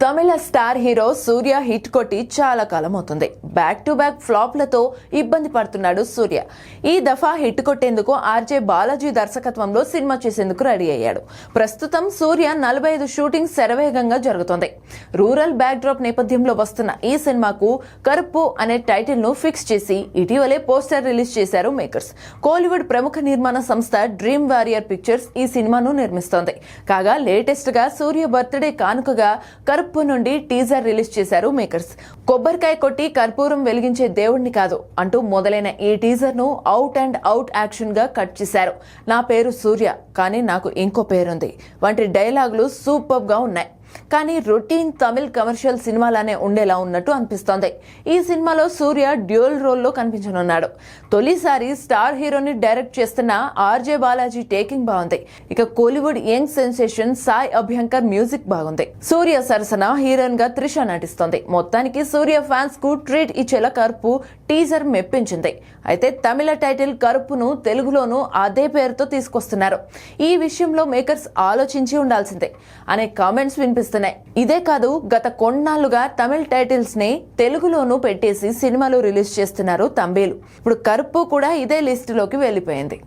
తమిళ star hero సూర్య hit కొట్టి చాలా కాలం అవుతుంది. బ్యాక్ టు బ్యాక్ ఫ్లాప్లతో ఇబ్బంది పడుతున్నాడు సూర్య. ఈ దఫా హిట్ కొట్టేందుకు ఆర్జే బాలాజీ దర్శకత్వంలో సినిమా చేసేందుకు రెడీ అయ్యాడు. ప్రస్తుతం సూర్య 45 షూటింగ్ శరవేగంగా జరుగుతోంది. రూరల్ బ్యాక్ డ్రాప్ నేపథ్యంలో వస్తున్న ఈ సినిమాకు కరుప్పు అనే టైటిల్ ను ఫిక్స్ చేసి ఇటీవలే పోస్టర్ రిలీజ్ చేశారు మేకర్స్. కోలీవుడ్ ప్రముఖ నిర్మాణ సంస్థ డ్రీమ్ వారియర్ పిక్చర్స్ ఈ సినిమాను నిర్మిస్తోంది. కాగా లేటెస్ట్ గా సూర్య బర్త్డే కానుకగా కరుప్పు నుండి టీజర్ రిలీజ్ చేశారు మేకర్స్. కొబ్బరికాయ కొట్టి కర్పూరం వెలిగించే దేవుణ్ణి కాదు అంటూ మొదలైన ఈ టీజర్ ను అవుట్ అండ్ అవుట్ యాక్షన్ గా కట్ చేశారు. నా పేరు సూర్య కానీ నాకు ఇంకో పేరుంది వంటి డైలాగులు సూపర్ గా ఉన్నాయి. కానీ రొటీన్ తమిళ్ కమర్షియల్ సినిమాలానే ఉండేలా ఉన్నట్టు అనిపిస్తోంది. ఈ సినిమాలో సూర్య డ్యూయల్ రోల్లో కనిపించనున్నాడు. తొలిసారి స్టార్ హీరోని డైరెక్ట్ చేస్తున్న ఆర్జే బాలాజీ టేకింగ్ బాగుంది. ఇక Kollywood young sensation Sai Abhyankar music బాగుంది. సూర్య సరసన హీరోయిన్ గా త్రిష నటిస్తోంది. మొత్తానికి సూర్య ఫ్యాన్స్ కు ట్రీట్ ఇచ్చేలా కరుపు టీజర్ మెప్పించింది. అయితే తమిళ టైటిల్ కరుపును తెలుగులోనూ అదే పేరుతో తీసుకొస్తున్నారు. ఈ విషయంలో మేకర్స్ ఆలోచించి ఉండాల్సిందే అనే కామెంట్స్ వినిపిస్తున్నాయి. ఇదే కాదు, గత కొన్నాళ్లుగా తమిళ టైటిల్స్ ని తెలుగులోనూ పెట్టేసి సినిమాలు రిలీజ్ చేస్తున్నారు తంబేలు. ఇప్పుడు కరుపు కూడా ఇదే లిస్టులోకి వెళ్లిపోయింది.